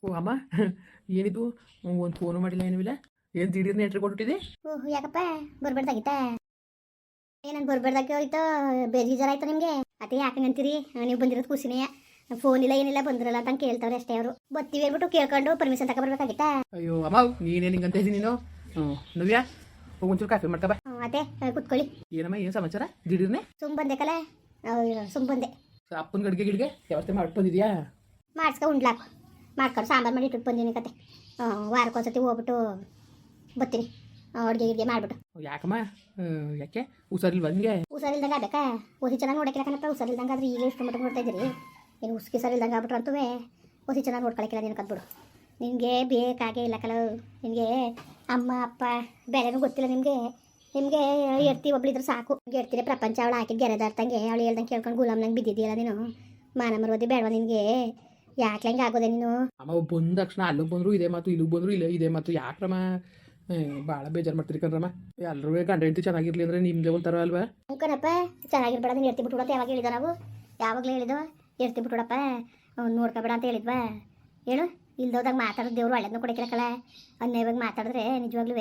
ಓ ಅಮ್ಮ ಏನಿದು ಒಂದು ಫೋನು ಮಾಡಿಲ್ಲ ಏನೂ ಇಲ್ಲ. ಏನು ದಿಢೀರ್ನ ಎಂಟ್ರಿ ಕೊಟ್ಬಿಟ್ಟಿದೆ? ಓಹ್ ಯಾಕಪ್ಪ ಬರ್ಬಾರ್ದಾಗಿತ್ತಾ? ಏನಂತ ಬರ್ಬಾರ್ದಾಗಿ ಹೋಯ್ತು? ಬೇಜಾರಾಯ್ತು ನಿಮಗೆ? ಅದೇ ಯಾಕಂಗಂತೀರಿ? ನೀವು ಬಂದಿರೋದು ಖುಷಿನೇ. ಫೋನ್ ಇಲ್ಲ ಏನಿಲ್ಲ ಬಂದಿರಲ್ಲ ಅಂತ ಕೇಳ್ತಾವ್ರೆ ಅಷ್ಟೇ. ಅವರು ಬರ್ತೀವಿ ಹೇಳ್ಬಿಟ್ಟು ಕೇಳ್ಕೊಂಡು ಪರ್ಮಿಷನ್ ತಗೊಬರ್ಬೇಕಾಗಿತ್ತಾ? ಅಯ್ಯೋ ಅಮ್ಮ ನೀನೇನು ಹಿಂಗಂತ ಇದ್ದೀನಿ ನೀನು? ನವ್ಯಾ ಒಂಚೂರು ಕಾಫಿ ಮಾಡ್ಕಬಾ. ಅದೇ ಕುತ್ಕೊಳ್ಳಿ. ಏನಮ್ಮ ಏನು ಸಮಾಚಾರ ದಿಢೀರ್ನೆ? ಬಂದೆ ಕಲೆ, ಬಂದೆ. ಅಪ್ಪನ ಗಡಿಗೆ ಗಿಡಿಗೆ ವ್ಯವಸ್ಥೆ ಮಾಡಿ ಬಂದಿದ್ಯಾ? ಮಾಡಿಸ್ಕೊ ಉಂಡ್ಲಾಕು ಮಾಡ್ಕೊಂಡು ಸಾಂಬಾರು ಮಾಡಿ ಇಟ್ಟು ಬಂದೀನಿ ಕತೆ. ವಾರಕ್ಕೊಂದ್ಸತಿ ಹೋಗ್ಬಿಟ್ಟು ಬರ್ತೀನಿ ಅಡುಗೆ ಗಿಡ್ಗೆ ಮಾಡ್ಬಿಟ್ಟು. ಯಾಕಮ್ಮ ಯಾಕೆ ಹುಷಾರಿಲ್ವಾ ನಿಮಗೆ? ಹುಷಾರಿಲ್ದಂಗೆ ಆಗ್ಬೇಕಾ? ಹೊಸಿ ಚೆನ್ನಾಗಿ ನೋಡಕ್ಕಿಲ್ಲ ಕಣಪ್ಪ. ಹುಷಾರಿಲ್ದಂಗೆ ಆದ್ರೆ ಈಗಲೇ ಇಷ್ಟು ಮಟ್ಟ ನೋಡ್ತಾ ಇದ್ದೀರಿ. ನೀನು ಹುಸ್ಕಿ ಸರಿಲ್ದಂಗೆ ಆಗ್ಬಿಟ್ರು ಅಂತವೇ ಹೊಸಿ ಚೆನ್ನಾಗಿ ನೋಡ್ಕೊಳಕ್ಕಿಲ್ಲ ನೀನು ಕದ್ಬಿಡು. ನಿನಗೆ ಬೇಕಾಗೇ ಇಲ್ಲ ಕಲ. ನಿನಗೆ ಅಮ್ಮ ಅಪ್ಪ ಬೇರೆನೂ ಗೊತ್ತಿಲ್ಲ ನಿಮಗೆ. ನಿಮಗೆ ಎಡ್ತಿ ಒಬ್ಳಿದ್ರೆ ಸಾಕು. ಎಡ್ತಿರೆ ಪ್ರಪಂಚ ಅವಳು ಹಾಕಿದ ಗೆರೆದಾರ್ತಂಗೆ ಅವಳು ಹೇಳ್ದಂಗೆ ಕೇಳ್ಕೊಂಡು ಗುಲಾಮ್ನಂಗೆ ಬಿದ್ದಿದ್ದೀಯಲ್ಲ ನೀನು. ಮಾನ ಮರ್ವದಿ ಬೇಡವಾ ನಿನಗೆ? ಯಾಕೆ ಹಂಗೆ ಆಗೋದೆ ನೀನು? ಅಮ್ಮ ಬಂದ ತಕ್ಷಣ ಅಲ್ಲಿಗೆ ಬಂದರು ಇದೇ ಮಾತು, ಇಲ್ಲಿಗೆ ಬಂದರು ಇಲ್ಲ ಇದೇ ಮಾತು. ಯಾಕ್ರಮ್ಮ ಭಾಳ ಬೇಜಾರು ಮಾಡ್ತೀರಿ ಕಣ್ರಮ್ಮ. ಎಲ್ಲರೂ ಗಂಡ ಹೆಂಡತಿ ಚೆನ್ನಾಗಿರ್ಲಿ ಅಂದರೆ ನಿಮ್ಮದೇ ಒಂಥರ ಅಲ್ವಾ? ಕಣಪ್ಪ ಚೆನ್ನಾಗಿರ್ಬೇಡ. ನೀನು ಎಡ್ತಿ ಬಿಟ್ಬಿಡೋದು ಯಾವಾಗ ಹೇಳಿದೋ? ನಾವು ಯಾವಾಗಲೇ ಹೇಳಿದೋ ಎಡ್ತಿ ಬಿಟ್ಬಿಡಪ್ಪ ನೋಡ್ಕೊಬೇಡ ಅಂತ ಹೇಳಿದ್ವಾ? ಹೇಳು. ಇಲ್ದೋದಾಗ ಮಾತಾಡೋದು ದೇವ್ರು ಒಳ್ಳೇದನ್ನ ಕೊಡಕ್ಕಿರಕ್ಕಲ್ಲ. ಅನ್ಯಾಯವಾಗಿ ಮಾತಾಡಿದ್ರೆ ನಿಜವಾಗ್ಲೂ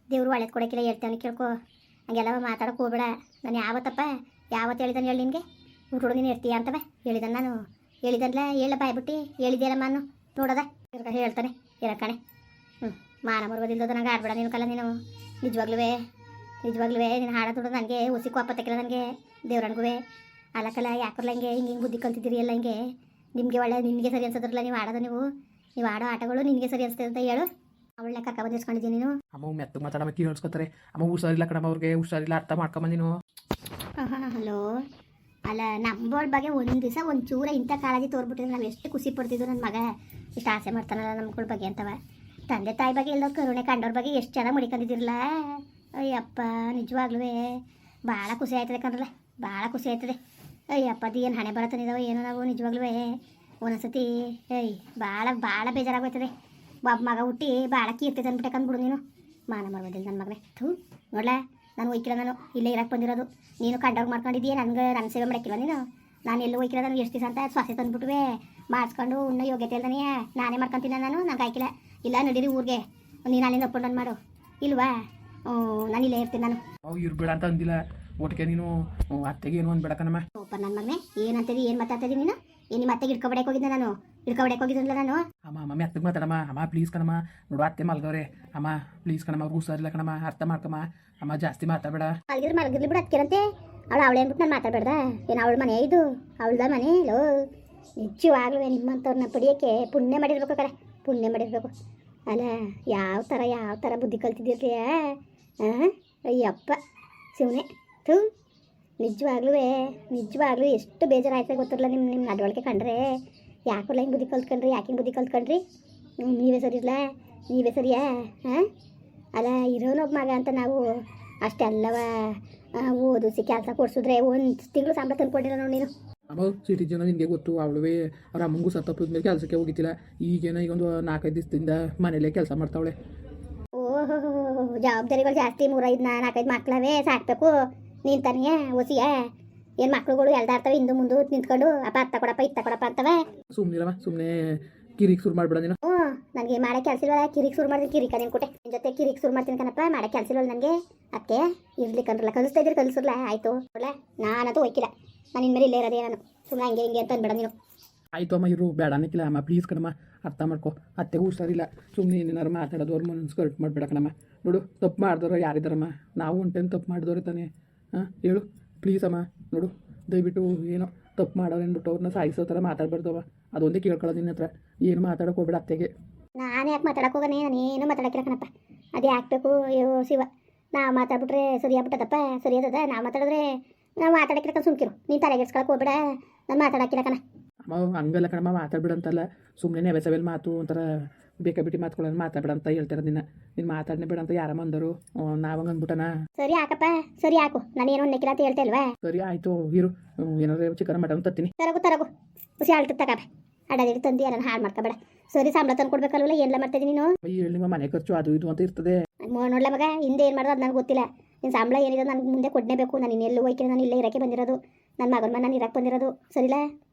ದೇವ್ರು ಒಳ್ಳೇದು ಕೊಡಕ್ಕಿಲ್ಲ. ಹೇಳ್ತಾನೆ ಕೇಳ್ಕೊ. ಹಂಗೆಲ್ಲ ಮಾತಾಡೋಕೆ ಹೋಗ್ಬೇಡ. ನಾನು ಯಾವತ್ತು ಹೇಳಿದಾನೆ ಹೇಳಿ ನಿನಗೆ? ಹುಟ್ಟೋಡು ನೀನು ಇರ್ತೀಯ ಅಂತವ ಹೇಳಿದಾನೆ ನಾನು? ಹೇಳಿದಲ್ಲ ಹೇಳ ಬಾಯ್ಬಿಟ್ಟು ಹೇಳಿದ್ಯಲ್ಲ ನಾನು ನೋಡೋದ ಹೇಳ್ತಾನೆ ಇರಕ್ಕಣೆ. ಮಾನ ಮರ್ಬೋದಿಲ್ದೋದು ನಂಗೆ ಆಡ್ಬೇಡ ನೀನು ಕಲ್ಲ. ನೀನು ನಿಜವಾಗ್ಲೂ ನೀನು ಹಾಡೋದು ನನಗೆ ಹುಸಿ ಕೋಪ ತಕ್ಕಿಲ್ಲ ನನಗೆ ದೇವ್ರನ್ಗೂ. ಅಲ್ಲಕ್ಕಲ್ಲ ಯಾಕಲ್ಲ ಹಿಂಗೆ ಹಿಂಗೆ ಬುದ್ಧಿ ಕಲ್ತಿದ್ದೀರಿ ಎಲ್ಲ ಹಿಂಗೆ. ನಿಮಗೆ ಒಳ್ಳೆ ನಿನಗೆ ಸರಿ ಅನ್ಸೋದ್ರಲ್ಲ ನೀವು ಆಡೋದು. ನೀವು ಆಡೋ ಆಟಗಳು ನಿನಗೆ ಸರಿ ಅನಿಸ್ತದೆ ಅಂತ ಹೇಳು. ಅವಳನ್ನ ಕಕ್ಕ ಬಂದಿಸ್ಕೊಂಡಿದ್ದೀನಿ ನೀನು. ಅಮ್ಮ ಮೆತ್ತಗೆ ಮಾತಾಡಮ್ಮ ಕೀ ಹೇಳ್ಸ್ಕೊತಾರೆ. ಅಮ್ಮ ಹುಷಾರಿಲ್ಲ ಕಣಮ್ಮ, ಅವ್ರಿಗೆ ಹುಷಾರಿಲ್ಲ, ಅರ್ಥ ಮಾಡ್ಕೊಂಬ ನೀನು. ಹಲೋ ಅಲ್ಲ ನಮ್ಮಳ ಬಗ್ಗೆ ಒಂದು ದಿವಸ ಒಂಚೂರ ಇಂಥ ಕಾಳಜಿ ತೋರ್ಬಿಟ್ಟಿದ್ರೆ ನಾವು ಎಷ್ಟು ಖುಷಿ ಪಡ್ತಿದ್ದು. ನನ್ನ ಮಗ ಇಷ್ಟು ಆಸೆ ಮಾಡ್ತಾನಲ್ಲ ನಮ್ಗಳ ಬಗ್ಗೆ ಅಂತವ. ತಂದೆ ತಾಯಿ ಬಗ್ಗೆ ಎಲ್ಲ ಕರುಣೆ ಕಂಡವ್ರ ಬಗ್ಗೆ ಎಷ್ಟು ಚೆನ್ನಾಗಿ ಮಡಿಕೊಂಡಿದ್ದಿರಲ್ಲ. ಅಯ್ಯಪ್ಪ ನಿಜವಾಗ್ಲೂ ಭಾಳ ಖುಷಿ ಆಯ್ತದೆ ಕಣ್ರಲ್ಲ, ಭಾಳ ಖುಷಿ ಆಯ್ತದೆ. ಅಯ್ಯಪ್ಪ ಅದು ಏನು ಹಣೆ ಬರತ್ತನಿದಾವೆ ಏನೋ. ನಾವು ನಿಜವಾಗ್ಲೂ ಒಂದೊಂದ್ಸತಿ ಭಾಳ ಬೇಜಾರಾಗೋಯ್ತದೆ. ಒಬ್ಬ ಮಗ ಹುಟ್ಟಿ ಭಾಳ ಕೀರ್ತಿ ತಂದ್ಬಿಟ್ಟೆ ಕಂದ್ಬಿಡು ನೀನು. ಮಾನ ಮಾಡ್ಬೋದಿಲ್ಲ ನನ್ನ ಮಗನೇ. ನೋಡ್ಲ ನಾನು ಒಯ್ಕಿಲ್ಲ, ನಾನು ಇಲ್ಲೇ ಇರಕ್ಕೆ ಬಂದಿರೋದು. ನೀನು ಕಂಡವ್ರಿಗೆ ಮಾಡ್ಕೊಂಡಿದ್ದೀಯ, ನನ್ನ ಸೇವೆ ಮಾಡೋಕ್ಕಿಲ್ಲ ನೀನು. ನಾನು ಎಲ್ಲೂ ಒಯ್ಕಿಲ್ಲ. ನಾನು ಎಷ್ಟು ದಿವಸ ಅಂತ ಸ್ವಾಸೆ ತಂದ್ಬಿಟ್ವೆ ಮಾಡಿಸ್ಕೊಂಡು ಉಣ್ಣ ಯೋಗ್ಯತೆ ಇಲ್ದಾನೆ ನಾನೇ ಮಾಡ್ಕೊತೀನಿ. ನಾನು ಆಯ್ಕಿಲ್ಲ. ಇಲ್ಲ ನಡೀರಿ ಊರಿಗೆ, ನೀನು ಅಲ್ಲಿಂದ ಒಪ್ಕೊಂಡು ನಾನು ಮಾಡು. ಇಲ್ವಾ ನಾನು ಇಲ್ಲೇ ಇರ್ತೀನಿ. ನಾನು ಇರ್ಬೇಡ ಅಂತ ಅಂದಿಲ್ಲ ಒಟ್ಟಿಗೆ. ನೀನು ಅತ್ತೆಗೆ ಏನು ಅಂದ್ಬೇಡಕನಮ್ಮ. ಓಪನ್ ನನ್ನ ಮಗನೇ ಏನಂತೀರಿ? ಏನು ಮಾತಾಡ್ತಿದ್ದೀನಿ ನೀನು? ನಿಮ್ಮ ಅತ್ತೆಗೆ ಇಟ್ಕೊಬಡಕ್ಕೆ ಹೋಗಿದ್ದೆ ನಾನು. ಇಟ್ಕೊಬಡಕ್ಕೆ ಹೋಗಿದ್ದಿಲ್ಲ ನಾನು. ಅಮ್ಮ ಮೆತ್ತಗೆ ಮಾತಾಡಮ್ಮ. ಅಮ್ಮ ಪ್ಲೀಸ್ ಕಣಮ್ಮ. ನೋಡು ಅತ್ತೆ ಮಲ್ಗವ್ರೆ. ಅಮ್ಮ ಪ್ಲೀಸ್ ಕಣಮ್ಮ, ಅವ್ರಿಗೆ ಹುಷಾರಿಲ್ಲ ಕಣಮ್ಮ, ಅರ್ಥ ಮಾಡ್ಕಮ್ಮ. ಅಮ್ಮ ಜಾಸ್ತಿ ಮಾತಾಡಬೇಡ. ಮಲಗಿರ್ಲಿ ಬಿಡು ಅದಕ್ಕಿರಂತೆ. ಅವಳು ಅಂದ್ಬಿಟ್ಟು ನಾನು ಮಾತಾಡ್ಬೇಡ್ದ? ಏನು ಅವಳ ಮನೆ ಇದು? ಅವಳ್ದ ಮನೆ ಇಲ್ಲೋ? ನಿಜವಾಗ್ಲೂ ನಿಮ್ಮಂಥವ್ರನ್ನ ಪಡಿಯೋಕ್ಕೆ ಪುಣ್ಯ ಮಾಡಿರ್ಬೇಕು ಕರೆ, ಪುಣ್ಯ ಮಾಡಿರ್ಬೇಕು. ಅಲ್ಲ ಯಾವ ಥರ ಬುದ್ಧಿ ಕಲ್ತಿದ್ದೀರಿ? ಅಯ್ಯಪ್ಪ ಶಿವನೇ. ನಿಜವಾಗ್ಲೂ ಎಷ್ಟು ಬೇಜಾರಾಯ್ತು ಗೊತ್ತಿರಲ್ಲ ನಿಮ್ಮ ನಡವಳಿಕೆ ಕಂಡ್ರೆ. ಯಾಕಲ್ಲ ಹಿಂಗೆ ಬುದ್ಧಿ ಕಲ್ತ್ಕೊಂಡ್ರಿ? ಯಾಕೆ ಹಿಂಗೆ ಬುದ್ಧಿ ಕಲ್ತ್ಕೊಂಡ್ರಿ? ನೀವೇ ಸರಿ ಇಲ್ಲ, ನೀವೇ ಸರಿಯಾ? ಅಲ್ಲ ಇರೋನೊಬ್ಬ ಮಗ ಅಂತ ನಾವು ಅಷ್ಟೆಲ್ಲವ ಓದಿಸಿ ಕೆಲಸ ಕೊಡ್ಸಿದ್ರೆ ಒಂದು ತಿಂಗಳು ಸಂಬಳ ತಂದ್ಕೊಟ್ಟಿಲ್ಲ ನೋಡಿ ನೀನು. ಅಮ್ಮ ಸಿಟಿ ಜನ ನಿನಗೆ ಗೊತ್ತು. ಅವಳುವೆ ಅವ್ರ ಅಮ್ಮಂಗೂ ಸತ್ತಪ್ಪದ ಮೇಲೆ ಕೆಲಸಕ್ಕೆ ಹೋಗಿದ್ದಿಲ್ಲ. ಈಗೇನೋ ಈಗೊಂದು 4-5 ದಿವಸದಿಂದ ಮನೇಲೇ ಕೆಲಸ ಮಾಡ್ತಾವಳೆ. ಓಹೋ ಜವಾಬ್ದಾರಿಗಳು ಜಾಸ್ತಿ. 3-5 ಮಕ್ಕಳವೇ ಸಾಕಬೇಕು. ನೀನು ತಾನೇ ಓಸಿಯ? ಏನು ಮಕ್ಳುಗಳು ಎಲ್ದಾಡ್ತವೆ ಹಿಂದೆ ಮುಂದೆ ನಿಂತ್ಕೊಂಡು ಅಪ್ಪ ಅತ್ತ ಕೊಡಪ್ಪ ಇತ್ತ ಕೊಡಪ್ಪ ಅಂತವೆ. ಸುಮ್ಮನೆ ಕಿರಿಕ್ ಶುರು ಮಾಡ್ಬೇಡ ನೀನು. ನನಗೆ ಮಾಡೋ ಕೆಲಸ ಇಲ್ವಲ್ಲ, ಕಿರಿಕ್ ಶುರು ಮಾಡ್ತೀನಿ. ಕಿರಿಕ ನಿನ್ನ ಕೊಟ್ಟೆ ನಿನ್ನ ಜೊತೆ ಕಿರಿಕ್ ಶುರು ಮಾಡ್ತೀನಿ ಕಣಪ್ಪ. ಮಾಡೋ ಕೆಲಸ ಇಲ್ವಲ್ಲ ನನಗೆ. ಅದಕ್ಕೆ ಇರ್ಲಿ ಕಣ್ರಲ್ಲ, ಕಲಿಸ್ತಾ ಇದ್ರಿ ಕಲಿಸಿರ್ಲ ಆಯಿತು. ಅಲ್ಲ ನಾನಂತೂ ಹೋಯ್ಕಿಲ್ಲ. ನಾನು ಇನ್ಮೇಲೆ ಇಲ್ಲೇ ಇರೋದೇ. ನಾನು ಸುಮ್ಮನೆ ಹಿಂಗೆ ಅಂತ ಅಂದ್ಬೇಡ ನೀನು. ಆಯಿತು ಅಮ್ಮ ಇರು, ಬೇಡ ಅನ್ನಕ್ಕಿಲ್ಲ ಅಮ್ಮ. ಪ್ಲೀಸ್ ಕಣಮ್ಮ, ಅರ್ಥ ಮಾಡ್ಕೊ. ಅತ್ತೆಗೂ ಹುಷಾರಿಲ್ಲ. ಸುಮ್ಮನೆ ಏನಾರು ಮಾತಾಡೋದು ಅವ್ರ ಮನಸ್ಸು ಕರೆಕ್ಟ್ ಮಾಡಬೇಡ ಕಣಮ್ಮ. ನೋಡು ತಪ್ಪು ಮಾಡಿದವ್ರು ಯಾರಿದ್ದಾರಮ್ಮ? ನಾವು ಒಂದು ಟೈಮ್ ತಪ್ಪು ಮಾಡಿದವ್ರೆ ತಾನೇ. ಹೇಳು ಪ್ಲೀಸ್ ಅಮ್ಮ. ನೋಡು ದಯವಿಟ್ಟು ಏನೋ ತಪ್ಪು ಮಾಡೋರು ಅಂದ್ಬಿಟ್ಟು ಅವ್ರನ್ನ ಸಾಯಿಸೋ ಥರ ಮಾತಾಡ್ಬಾರ್ದವ. ಅದೊಂದೇ ಕೇಳ್ಕೊಳ್ಳೋದು ನಿನ್ನ ಹತ್ರ. ಏನು ಮಾತಾಡೋಕೆ ಹೋಗ್ಬೇಡ ಅತ್ತೆಗೆ. ನಾನು ಯಾಕೆ ಮಾತಾಡೋಕೆ ಹೋಗೋಣ? ನಾನೇನು ಮಾತಾಡೋಕ್ಕಿಲ್ಲ ಕಣಪ್ಪ. ಅದು ಯಾಕಬೇಕು? ಅಯ್ಯೋ ಶಿವ, ನಾವು ಮಾತಾಡ್ಬಿಟ್ರೆ ಸರಿಯಾಗ್ಬಿಟ್ಟದಪ್ಪ. ಸರಿಯಾದದ ನಾವು ಮಾತಾಡಿದ್ರೆ ನಾವು ಮಾತಾಡೋಕ್ಕಿಲ್ಲ ಸುಮ್ಕಿರು. ನೀನು ತಲೆಗೆಡ್ಸ್ಕೊಳಕ್ಕೆ ಹೋಗ್ಬೇಡ. ನಾನು ಮಾತಾಡೋಕ್ಕಿಲ್ಲ ಕಣ. ಅಮ್ಮ ಹಂಗಲ್ಲ ಕಣಮ್ಮ, ಮಾತಾಡ್ಬಿಡಂತಲ್ಲ. ಸುಮ್ಮನೆ ನೆವೆಸವೆಲ್ ಮಾತು ಒಂಥರ ಬೇಕಾಬಿಟ್ಟು ಮಾತುಗಳನ್ನು ಮಾತಾಡ್ಬೇಡ ಅಂತ ಹೇಳ್ತಾರೆ. ನೀನು ಮಾತಾಡನೆ ಬೇಡ ಅಂತ ಯಾರಮ್ಮ ಅಂದರು? ನಾವು ಹಂಗೆ ಅಂದ್ಬಿಟ್ಟನ? ಸರಿ ಹಾಕಪ್ಪ, ಸರಿ ಹಾಕು. ನಾನು ಏನೋ ನೆಕ್ಕಿಲ್ಲ ಅಂತ ಹೇಳ್ತಾ ಇಲ್ವಾ? ಸರಿ ಆಯಿತು ಇರು. ಏನಾದ್ರು ಚಿಕನ್ ಮಟನ್ ತತ್ತೀನಿ. ತರಗು ಖುಷಿ ಆಳ್ತು ತಗಬ. ಅಡದೇಳಿ ತಂದು ಯಾರನ್ನ ಹಾಳು ಮಾಡ್ಕೊಬೇಡ. ಸರಿ ಸಂಬಳ ತಂದು ಕೊಡ್ಬೇಕಲ್ವಲ್ಲ? ಏನೆಲ್ಲ ಮಾಡ್ತಿದ್ದೀನಿ ನೀನು? ಹೇಳಿ ನಿಮ್ಮ ಮನೆ ಖರ್ಚು ಅದು ಇದು ಅಂತ ಇರ್ತದೆ. ನೋಡ್ಲ ಮಗ, ಹಿಂದೆ ಏನು ಮಾಡೋದು ಅದು ನನಗೆ ಗೊತ್ತಿಲ್ಲ. ನಿನ್ನ ಸಂಬಳ ಏನಿದೆ ನನಗೆ ಮುಂದೆ ಕೊಡಲೇಬೇಕು. ನಾನು ಇನ್ನೆಲ್ಲೂ ಹೋಯ್ಕಿಲ್ಲ. ನಾನು ಇಲ್ಲೇ ಇರೋಕ್ಕೆ ಬಂದಿರೋದು. ನನ್ನ ಮಗನ ನಾನು ಇರಕ್ಕೆ ಬಂದಿರೋದು. ಸರಿಲ್ಲ?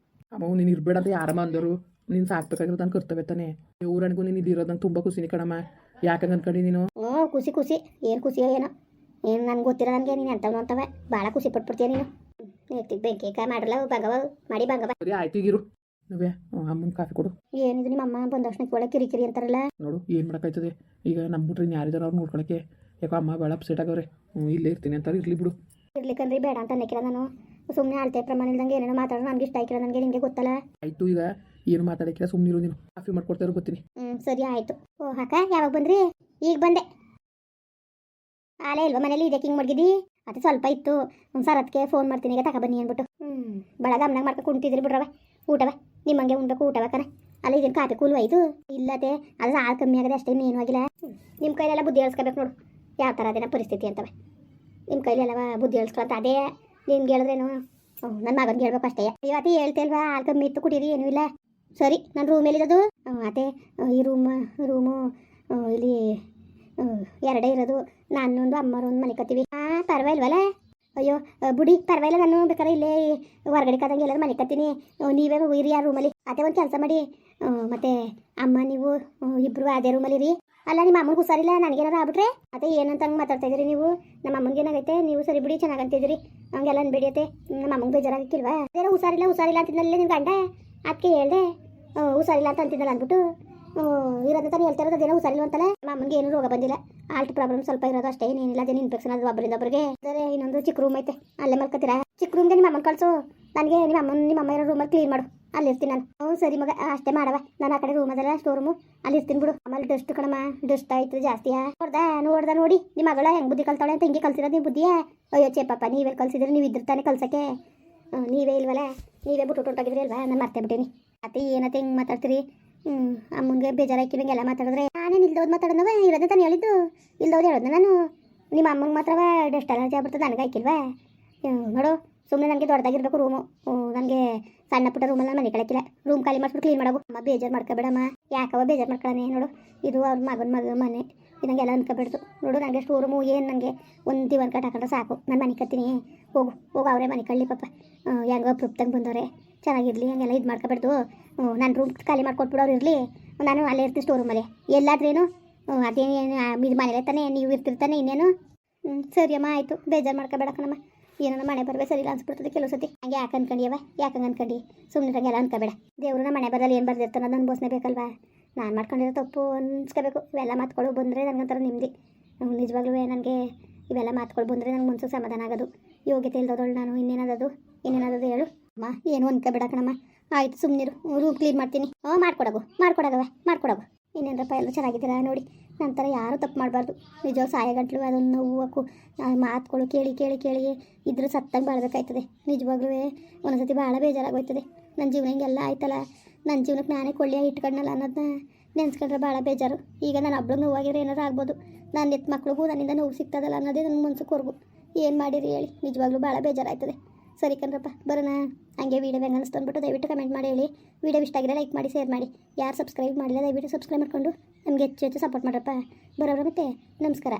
ಅಮ್ಮ ನೀನು ಇರಬೇಡ ಅಂತ ಯಾರಮ್ಮ ಅಂದರು? ನೀನು ಸಾಕ್ಬೇಕಾಗಿರೋ ನನ್ನ ಕರ್ತವ್ಯ ತಾನೆ ಊರನಿಗೂ ನೀನು ಇಲ್ಲಿರೋದು ನಂಗೆ ತುಂಬ ಖುಷಿನಿ ಕಣಮ್ಮ. ಯಾಕಂಗೆ ಅನ್ಕೊಂಡು ನೀನು ಹ್ಞೂ ಖುಷಿ ಏನು ಖುಷಿಯೋ ಏನೋ ಏನು ನನಗೆ ಗೊತ್ತಿರೋ ನನಗೆ ನೀನು ಎಂಥವ್ನು ಅಂತವೆ ಭಾಳ ಖುಷಿ ಪಟ್ಬಿಡ್ತೀಯ ನೀನು ಎತ್ತಿಗೆ ಬೆಂಕಿ ಕಾಯಿ ಮಾಡಿರಲ್ಲ ಬಂಗವ ಮಾಡಿ ಬಂಗವ. ಸರಿ ಆಯ್ತು ಈಗಿರು ನವ್ಯ ಅಮ್ಮನ ಕಾಫಿ ಕೊಡು. ಏನಿದು ನಿಮ್ಮ ಅಮ್ಮ ಬಂದ ತಕ್ಷಣ ಒಳ್ಳೆ ಕಿರಿಕಿರಿ ಅಂತಾರಲ್ಲ. ನೋಡು ಏನು ಮಾಡೋಕ್ಕಾಯ್ತದೆ ಈಗ ನಮ್ಮ ಬಿಟ್ರೆ ಇನ್ನು ಯಾರಿದಾರ ಅವ್ರು ನೋಡ್ಕೊಳಕ್ಕೆ. ಯಾಕೋ ಅಮ್ಮ ಭಾಳ ಅಪ್ಸೆಟ್ ಆಗವ್ರೆ. ಇಲ್ಲೇ ಇರ್ತೀನಿ ಅಂತಾರೆ ಇರಲಿ ಬಿಡು. ಇರ್ಲಿಕ್ಕಂದ್ರೆ ಬೇಡ ಅಂತ ಅನ್ನಕ್ಕಿಲ್ಲ ನಾನು ಸುಮ್ಮನೆ ಅಳತೆ ಪ್ರಮಾಣ ಇಲ್ದಂಗೆ ಏನೇನೋ ಮಾತಾಡೋಣ ನನಗೆ ಇಷ್ಟ ಆಯ್ಕಿಲ್ಲ ನನಗೆ ನಿಮಗೆ ಗೊತ್ತಲ್ಲ. ಆಯಿತು ಈಗ ಏನು ಮಾತಾಡೋಕ್ಕಿಲ್ಲ ಸುಮ್ಮನಿರು ನೀನು ಕಾಫಿ ಮಾಡ್ಕೊಡ್ತಾರೋ ಗೊತ್ತೀನಿ. ಸರಿ ಆಯಿತು. ಓ ಅಕ್ಕ ಯಾವಾಗ ಬಂದ್ರಿ? ಈಗ ಬಂದೆ. ಆಲೇ ಇಲ್ವಾ ಮನೇಲಿ ಇದಕ್ಕೆ ಹಿಂಗೆ ಮಡಗಿದಿ? ಅದು ಸ್ವಲ್ಪ ಇತ್ತು ಒಂದು ಸರತ್ಗೆ ಫೋನ್ ಮಾಡ್ತೀನಿ ಈಗ ತಗೊಬನ್ನಿ ಅಂದ್ಬಿಟ್ಟು. ಭಾಳ ಗಮನ ಮಾಡ್ಕೊಂಡು ಕುಂತಿದ್ರಿ ಬಿಡ್ರವ ಊಟವ ನಿಮ್ಮಂಗೆ ಉಣ್ಬೇಕು ಊಟವ ಕಣ. ಅಲ್ಲ ಇದನ್ನು ಕಾಫಿ ಕೂಲ್ವ ಇದು ಇಲ್ಲತೆ ಅದು ಹಾಲು ಕಮ್ಮಿ ಆಗದೆ ಅಷ್ಟೇ ಇನ್ನೇನು ಆಗಿಲ್ಲ. ನಿಮ್ಮ ಕೈಲೆಲ್ಲ ಬುದ್ಧಿ ಹೇಳ್ಸ್ಕೊಬೇಕು ನೋಡು ಯಾವ ಥರ ಅದೇನ ಪರಿಸ್ಥಿತಿ ಅಂತವೆ. ನಿಮ್ಮ ಕೈಲೆಲ್ಲವ ಬುದ್ಧಿ ಹೇಳ್ಸ್ಕೊತ ಅದೇ ನಿಮ್ಗೆ ಹೇಳಿದ್ರೇನು ನನ್ನ ಮಗನಿಗೆ ಹೇಳ್ಬೇಕು ಅಷ್ಟೇ. ಇವತ್ತು ಹೇಳ್ತೇಲ್ವಾ ಹಾಲು ಕಮ್ಮಿ ಇತ್ತು ಕುಟೀರಿ ಏನೂ ಇಲ್ಲ. ಸರಿ ನನ್ನ ರೂಮಲ್ಲಿರೋದು ಅದೇ ಈ ರೂಮು ಇಲ್ಲಿ ಎರಡೇ ಇರೋದು ನಾನೊಂದು ಅಮ್ಮರೊಂದು ಮನೆ ಕತ್ತೀವಿ. ಪರವಾಗಿಲ್ವಲ್ಲ? ಅಯ್ಯೋ ಬುಡಿ ಪರವಾಗಿಲ್ಲ ನಾನು ಬೇಕಾದ್ರೆ ಇಲ್ಲೇ ಹೊರಗಡೆ ಕಾದಂಗೆ ಎಲ್ಲರೂ ಮನೆ ಕತ್ತೀನಿ ನೀವೇ ಇರಿ ಆ ರೂಮಲ್ಲಿ. ಅದೇ ಒಂದು ಕೆಲಸ ಮಾಡಿ ಮತ್ತೆ ಅಮ್ಮ ನೀವು ಇಬ್ಬರು ಅದೇ ರೂಮಲ್ಲಿ ಇರಿ. ಅಲ್ಲ ನಿಮ್ಮ ಅಮ್ಮನಿಗೆ ಹುಷಾರಿಲ್ಲ ನನಗೇನಾರು ಆಗ್ಬಿಟ್ರೆ ಅದೇ ಏನಂತ ಹಂಗೆ ಮಾತಾಡ್ತಾ ಇದ್ದೀರಿ ನೀವು? ನಮ್ಮ ಅಮ್ಮನಿಗೆ ಏನಾಗೈತೆ ನೀವು ಸರಿ ಬಿಡಿ ಚೆನ್ನಾಗಿ ಅಂತಿದ್ದೀರಿ ಹಂಗೆಲ್ಲ ಅನ್ಬೇಡಿಯತ್ತೆ. ನಮ್ಮ ಅಮ್ಮಂಗೆ ಬೇಜಾರಾಗಿಕ್ಕಿಲ್ವಾ? ಅದೇನೋ ಹುಷಾರಿಲ್ಲ ಅಂತಿದ್ನಲ್ಲೇ ನಿನ್ನ ಗಂಡ ಅದಕ್ಕೆ ಹೇಳ್ದೆ ಹುಷಾರಿಲ್ಲ ಅಂತ ಅಂತಿದ್ದಲ್ಲ ಅಂದ್ಬಿಟ್ಟು ಇರೋದು ತಾನು ಹೇಳ್ತಾ ಇರೋದು ಅದೇನೋ ಹುಷಾರಿಲ್ಲ ಅಂತಲ್ಲ. ನಮ್ಮ ಅಮ್ಮನಿಗೆ ಏನೂ ರೋಗ ಬಂದಿಲ್ಲ ಆಲ್ಟ್ ಪ್ರಾಬ್ಲಮ್ ಸ್ವಲ್ಪ ಇರೋದು ಅಷ್ಟೇ ಏನಿಲ್ಲ. ಅದೇನು ಇನ್ಫೆಕ್ಷನ್ ಅದು ಒಬ್ಬರಿಂದ ಒಬ್ಬರಿಗೆ. ಅದೇ ಇನ್ನೊಂದು ಚಿಕ್ಕ ರೂಮ್ ಐತೆ ಅಲ್ಲೇ ಮಲ್ಕೋತೀರಾ? ಚಿಕ್ಕ ರೂಮ್ಗೆ ನಿಮ್ಮ ಅಮ್ಮನ ಕಳಿಸು ನನಗೆ ನಿಮ್ಮ ಅಮ್ಮ ಇರೋ ರೂಮಲ್ಲಿ ಕ್ಲೀನ್ ಮಾಡು ಅಲ್ಲಿ ಇರ್ತೀನಿ ನಾನು. ಸರಿ ಮಗ ಅಷ್ಟೇ ಮಾಡವ ನಾನು ಆ ಕಡೆ ರೂಮ್ ಅದಲ್ಲ ಸ್ಟೋರ್ ರೂಮು ಅಲ್ಲಿ ಇರ್ತೀನಿ ಬಿಡು. ಆಮೇಲೆ ಡಸ್ಟ್ ಕಣಮ್ಮ ಡಸ್ಟ್ ಆಯ್ತು ಜಾಸ್ತಿಯಾ ನೋಡ್ದ ನೋಡಿ ನಿಮ್ಮ ಮಗಳ ಹೆಂಗೆ ಬುದ್ಧಿ ಕಲ್ತಾಳೆ ಅಂತ ಹಿಂಗೆ ಕಲ್ಸಿರೋದು ನೀವು ಬುದ್ಧಿಯಾ? ಅಯ್ಯೋ ಚೇಪಪ್ಪ ನೀವೇ ಕಲ್ಸಿದ್ರಿ ನೀವು ಇದ್ರ ತಾನೇ ಕಲ್ಸಕ್ಕೆ ನೀವೇ ಇಲ್ವಲ್ಲ ನೀವೇ ಬಿಟ್ಟು ಹೊಂಟೋಗಿದ್ರಿ ಅಲ್ವಾ ನಾನು ಮರ್ತೇ ಬಿಟ್ಟೀನಿ. ಅತ್ತೆ ಏನತ್ತೆ ಹಿಂಗೆ ಮಾತಾಡ್ತೀರಿ? ಅಮ್ಮಂಗೆ ಬೇಜಾರಾಕಿದಂಗೆಲ್ಲ ಮಾತಾಡಿದ್ರೆ ನಾನೇನು ಇಲ್ದೋದು ಮಾತಾಡೋದವ ಇರೋದೇ ತಾನು ಹೇಳಿದ್ದು ಇಲ್ದೋದು ಹೇಳೋದು ನಾನು. ನಿಮ್ಮ ಅಮ್ಮಂಗೆ ಮಾತ್ರವ ಡಸ್ಟ್ ಅಲರ್ಜಿ ಆಗ್ಬಿಡ್ತದೆ ನನಗೆ ಆಯ್ಕಿಲ್ವಾ? ನೋಡು ಸುಮ್ಮನೆ ನನಗೆ ದೊಡ್ಡದಾಗಿರ್ಬೇಕು ರೂಮು ನನಗೆ ಸಣ್ಣ ಪುಟ್ಟ ರೂಮಲ್ಲಿ ನಾನು ಮನೆ ಕಳಕಿಲ್ಲ. ರೂಮ್ ಖಾಲಿ ಮಾಡಿಸ್ಬಿಟ್ಟು ಕ್ಲೀನ್ ಮಾಡೋದು. ಅಮ್ಮ ಬೇಜಾರು ಮಾಡ್ಕೊಬೇಡಮ್ಮ ಯಾಕವ ಬೇಜಾರು ಮಾಡ್ಕೊಳ್ಳೋಣ. ನೋಡು ಇದು ಅವ್ರ ಮಗನ ಮನೆ ಇದಂಗೆಲ್ಲ ಅನ್ಕೋಬೇಡ್ದು. ನೋಡು ನನಗೆ ಸ್ಟೋರ್ ರೂಮು ಏನು ನನಗೆ ಒಂದು ದಿವನ್ ಕಟ್ ಹಾಕೊಂಡ್ರೆ ಸಾಕು ನಾನು ಮನೆ ಕತ್ತೀನಿ. ಹೋಗು ಅವರೇ ಮನೆ ಕಳ್ಳಿ ಪಾಪ ಹೆಂಗೋ ಅಪ್ರೂಪ್ತಂಗೆ ಬಂದವ್ರೆ ಚೆನ್ನಾಗಿರಲಿ ಹಂಗೆಲ್ಲ ಇದು ಮಾಡ್ಕೊಬೇಡ್ದು. ನಾನು ರೂಮ್ ಖಾಲಿ ಮಾಡ್ಕೊಟ್ಬಿಡೋರು ಇರಲಿ ನಾನು ಅಲ್ಲೇ ಇರ್ತೀನಿ ಸ್ಟೋರ್ ರೂಮಲ್ಲಿ ಎಲ್ಲಾದ್ರೇನು ಅದೇನು ಇದು ಮನೇಲೆ ತಾನೇ ನೀವು ಇರ್ತಿರ್ತಾನೆ ಇನ್ನೇನು. ಸರಿ ಅಮ್ಮ ಆಯಿತು ಬೇಜಾರು ಮಾಡ್ಕೊಬೇಡ ಕಣಮ್ಮ. ಏನೋ ಮನೆ ಬರಬೇಕು ಸರಿ ಇಲ್ಲ ಅನ್ಸ್ಬಿಡ್ತದೆ ಕೆಲವು ಸತಿ ಹಂಗೆ ಯಾಕೆ ಅನ್ಕೊಂಡಿಯವ ಯಾಕಂಗೆ ಅನ್ಕೊಂಡು ಸುಮ್ಮನೆ ಹಂಗೆಲ್ಲ ಅನ್ಕೋಬೇಡ. ದೇವ್ರನ್ನ ಮನೆ ಬರದಲ್ಲಿ ಏನು ಬರ್ದಿರ್ತಾನೆ ಅದನ್ನು ಅನುಭವಿಸ್ಲೇಬೇಕಲ್ವಾ? ನಾನು ಮಾಡ್ಕೊಂಡಿರೋ ತಪ್ಪು ಅನ್ಸ್ಕೋಬೇಕು. ಇವೆಲ್ಲ ಮಾತುಗಳು ಬಂದರೆ ನನಗಂತರ ನಿಮ್ಮದಿ ನಿಜವಾಗ್ಲೂ ನನಗೆ ಇವೆಲ್ಲ ಮಾತುಗಳು ಬಂದರೆ ನಂಗೆ ಮುನ್ಸು ಸಮಾಧಾನ ಆಗೋದು. ಯೋಗ್ಯತೆ ಇಲ್ದೋದಳು ನಾನು ಇನ್ನೇನದು ಹೇಳು ಅಮ್ಮ ಏನು ಅನ್ಕೋಬೇಡ ಕಣಮ್ಮ. ಆಯಿತು ಸುಮ್ಮನಿರು ರೂಮ್ ಕ್ಲೀನ್ ಮಾಡ್ತೀನಿ. ಮಾಡ್ಕೊಡಗವ ಇನ್ನೇನಪ್ಪ ಎಲ್ಲರೂ ಚೆನ್ನಾಗಿದ್ದೀರಾ ನೋಡಿ. ನಂತರ ಯಾರೂ ತಪ್ಪು ಮಾಡಬಾರ್ದು ನಿಜವಾಗ ಸಾಯ ಗಂಟ್ಲು ಅದನ್ನು ನೋವು ಮಾತುಗಳು ಕೇಳಿ ಇದ್ರೆ ಸತ್ತಂಗೆ ಬಾಳ್ಬೇಕಾಯ್ತದೆ. ನಿಜವಾಗ್ಲೂ ಒಂದೊಂದ್ಸತಿ ಭಾಳ ಬೇಜಾರಾಗೋಯ್ತದೆ. ನನ್ನ ಜೀವನ ಹಿಂಗೆಲ್ಲ ಆಯ್ತಲ್ಲ ನನ್ನ ಜೀವನಕ್ಕೆ ನಾನೇ ಕೊಳ್ಳಿಯ ಇಟ್ಕೊಂಡಲ್ಲ ಅನ್ನೋದನ್ನ ನೆನೆಸ್ಕೊಂಡ್ರೆ ಭಾಳ ಬೇಜಾರು. ಈಗ ನಾನು ಒಬ್ಳು ನೋವಾಗಿರೋ ಏನಾರು ಆಗ್ಬೋದು ನನ್ನ ಎತ್ತು ಮಕ್ಳಿಗೂ ನನ್ನಿಂದ ನೋವು ಸಿಗ್ತದಲ್ಲ ಅನ್ನೋದೇ ನನ್ನ ಮನ್ಸಿಗೆ ಕೊರಗು. ಏನು ಮಾಡಿರಿ ಹೇಳಿ ನಿಜವಾಗ್ಲೂ ಭಾಳ ಬೇಜಾರಾಯ್ತದೆ. ಸರಿ ಕಣ್ರಪ್ಪ ಬರೋಣ ಹಂಗೆ ವೀಡಿಯೋ ಹೆಂಗೆ ಅನಿಸ್ತು ಅಂದ್ಬಿಟ್ಟು ದಯವಿಟ್ಟು ಕಮೆಂಟ್ ಮಾಡಿ ಹೇಳಿ. ವೀಡಿಯೋ ಇಷ್ಟ ಆಗಿರೋ ಲೈಕ್ ಮಾಡಿ ಶೇರ್ ಮಾಡಿ. ಯಾರು ಸಬ್ಸ್ಕ್ರೈಬ್ ಮಾಡಿಲ್ಲ ದಯವಿಟ್ಟು ಸಬ್ಸ್ಕ್ರೈಬ್ ಮಾಡಿಕೊಂಡು ನಮಗೆ ಹೆಚ್ಚು ಸಪೋರ್ಟ್ ಮಾಡ್ರಪ್ಪ. ಬರೋರು ಮತ್ತೆ ನಮಸ್ಕಾರ.